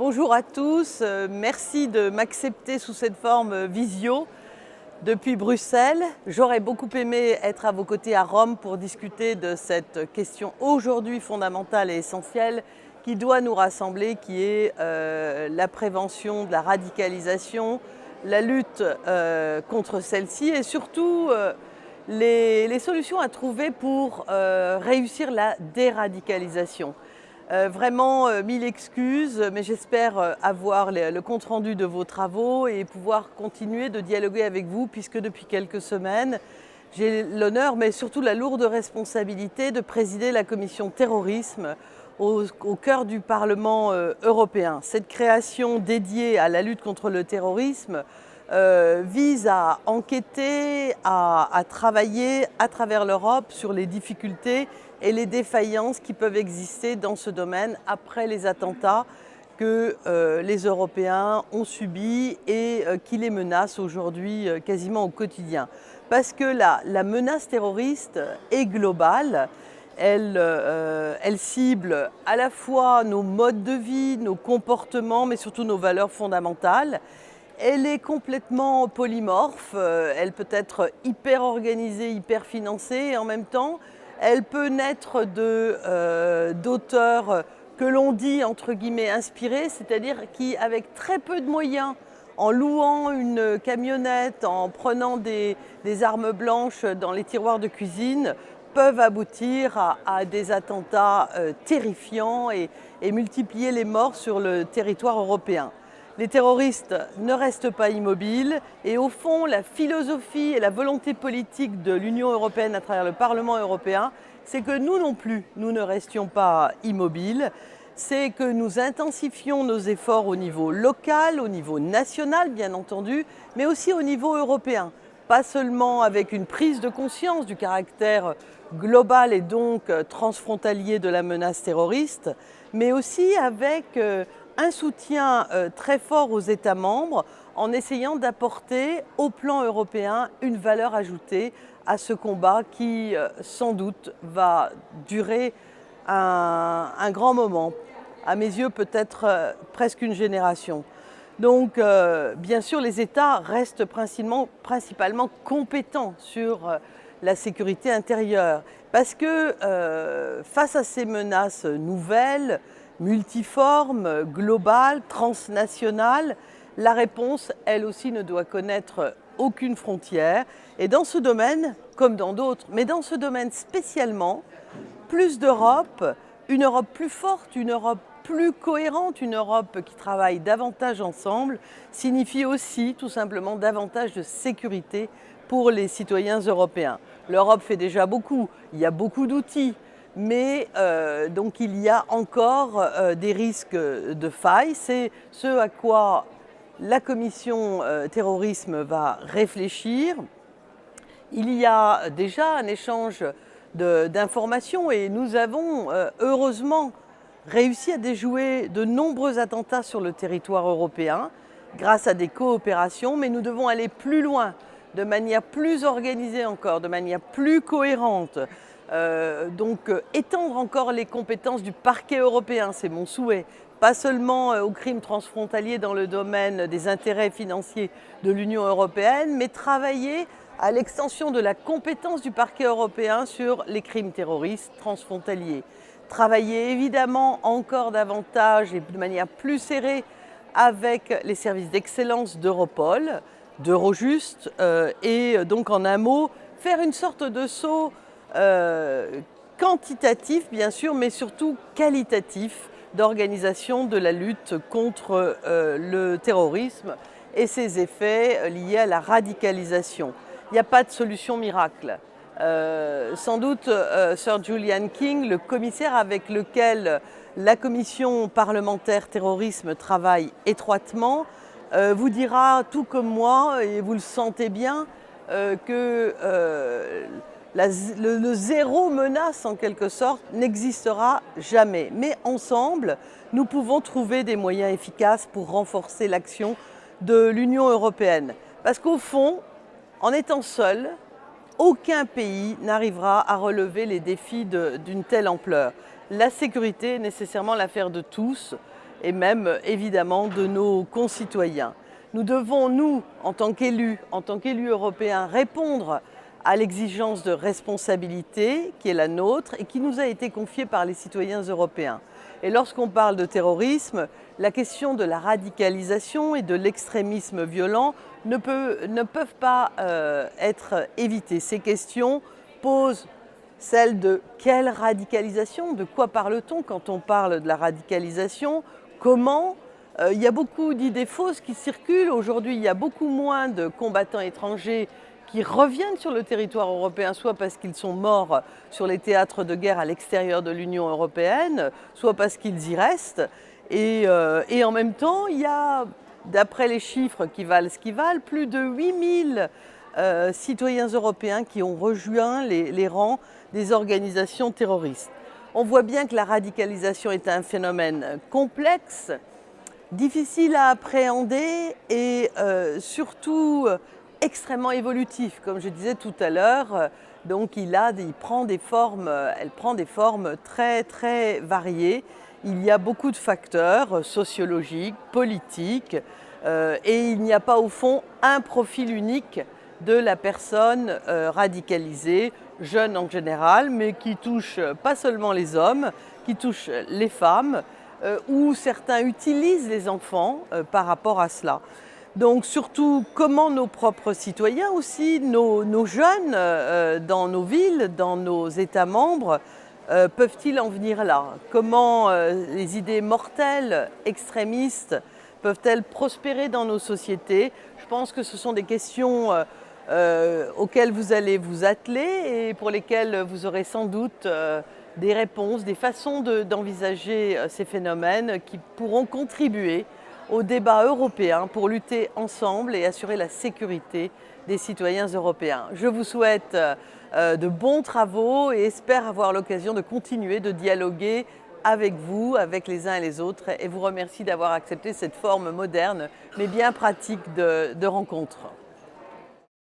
Bonjour à tous, merci de m'accepter sous cette forme visio depuis Bruxelles. J'aurais beaucoup aimé être à vos côtés à Rome pour discuter de cette question aujourd'hui fondamentale et essentielle qui doit nous rassembler, qui est la prévention de la radicalisation, la lutte contre celle-ci et surtout les solutions à trouver pour réussir la déradicalisation. Vraiment, mille excuses, mais j'espère avoir le compte-rendu de vos travaux et pouvoir continuer de dialoguer avec vous, puisque depuis quelques semaines, j'ai l'honneur, mais surtout la lourde responsabilité de présider la commission terrorisme au cœur du Parlement européen. Cette création dédiée à la lutte contre le terrorisme vise à enquêter, à travailler à travers l'Europe sur les difficultés et les défaillances qui peuvent exister dans ce domaine après les attentats que les Européens ont subis et qui les menacent aujourd'hui quasiment au quotidien. Parce que la menace terroriste est globale, elle cible à la fois nos modes de vie, nos comportements, mais surtout nos valeurs fondamentales. Elle est complètement polymorphe, elle peut être hyper organisée, hyper financée et en même temps, elle peut naître d'auteurs que l'on dit entre guillemets inspirés, c'est-à-dire qui, avec très peu de moyens, en louant une camionnette, en prenant des armes blanches dans les tiroirs de cuisine, peuvent aboutir à des attentats terrifiants et multiplier les morts sur le territoire européen. Les terroristes ne restent pas immobiles et au fond, la philosophie et la volonté politique de l'Union européenne à travers le Parlement européen, c'est que nous non plus, nous ne restions pas immobiles, c'est que nous intensifions nos efforts au niveau local, au niveau national bien entendu, mais aussi au niveau européen. Pas seulement avec une prise de conscience du caractère global et donc transfrontalier de la menace terroriste, mais aussi avec un soutien très fort aux États membres en essayant d'apporter au plan européen une valeur ajoutée à ce combat qui sans doute va durer un grand moment, à mes yeux peut-être presque une génération. Donc bien sûr les États restent principalement compétents sur la sécurité intérieure parce que face à ces menaces nouvelles, multiforme, globale, transnationale, la réponse, elle aussi, ne doit connaître aucune frontière. Et dans ce domaine, comme dans d'autres, mais dans ce domaine spécialement, plus d'Europe, une Europe plus forte, une Europe plus cohérente, une Europe qui travaille davantage ensemble, signifie aussi tout simplement davantage de sécurité pour les citoyens européens. L'Europe fait déjà beaucoup, il y a beaucoup d'outils. Mais donc il y a encore des risques de failles. C'est ce à quoi la commission terrorisme va réfléchir. Il y a déjà un échange d'informations et nous avons heureusement réussi à déjouer de nombreux attentats sur le territoire européen grâce à des coopérations, mais nous devons aller plus loin, de manière plus organisée encore, de manière plus cohérente. Donc étendre encore les compétences du parquet européen, c'est mon souhait, pas seulement aux crimes transfrontaliers dans le domaine des intérêts financiers de l'Union européenne, mais travailler à l'extension de la compétence du parquet européen sur les crimes terroristes transfrontaliers. Travailler évidemment encore davantage et de manière plus serrée avec les services d'excellence d'Europol, d'Eurojust et donc en un mot, faire une sorte de saut quantitatif bien sûr, mais surtout qualitatif d'organisation de la lutte contre le terrorisme et ses effets liés à la radicalisation. Il n'y a pas de solution miracle. Sans doute Sir Julian King, le commissaire avec lequel la commission parlementaire terrorisme travaille étroitement, vous dira tout comme moi, et vous le sentez bien, que le zéro menace en quelque sorte n'existera jamais. Mais ensemble, nous pouvons trouver des moyens efficaces pour renforcer l'action de l'Union européenne. Parce qu'au fond, en étant seul, aucun pays n'arrivera à relever les défis d'une telle ampleur. La sécurité est nécessairement l'affaire de tous. et même évidemment de nos concitoyens. Nous devons, nous, en tant qu'élus européens, répondre à l'exigence de responsabilité qui est la nôtre et qui nous a été confiée par les citoyens européens. Et lorsqu'on parle de terrorisme, la question de la radicalisation et de l'extrémisme violent ne peuvent pas être évitées. Ces questions posent celle de quelle radicalisation, de quoi parle-t-on quand on parle de la radicalisation, comment. Il y a beaucoup d'idées fausses qui circulent. Aujourd'hui, il y a beaucoup moins de combattants étrangers qui reviennent sur le territoire européen, soit parce qu'ils sont morts sur les théâtres de guerre à l'extérieur de l'Union européenne, soit parce qu'ils y restent. Et en même temps, il y a, d'après les chiffres qui valent ce qu'ils valent, plus de 8000 citoyens européens qui ont rejoint les rangs des organisations terroristes. On voit bien que la radicalisation est un phénomène complexe, difficile à appréhender et surtout extrêmement évolutif, comme je disais tout à l'heure. Donc elle prend des formes très très variées. Il y a beaucoup de facteurs sociologiques, politiques, et il n'y a pas au fond un profil unique de la personne radicalisée, jeune en général, mais qui touche pas seulement les hommes, qui touche les femmes, où certains utilisent les enfants par rapport à cela. Donc surtout, comment nos propres citoyens aussi, nos jeunes dans nos villes, dans nos États membres, peuvent-ils en venir là? Comment les idées mortelles, extrémistes, peuvent-elles prospérer dans nos sociétés? Je pense que ce sont des questions auxquelles vous allez vous atteler et pour lesquelles vous aurez sans doute des réponses, des façons d'envisager ces phénomènes qui pourront contribuer au débat européen pour lutter ensemble et assurer la sécurité des citoyens européens. Je vous souhaite de bons travaux et espère avoir l'occasion de continuer de dialoguer avec vous, avec les uns et les autres, et vous remercie d'avoir accepté cette forme moderne mais bien pratique de rencontre.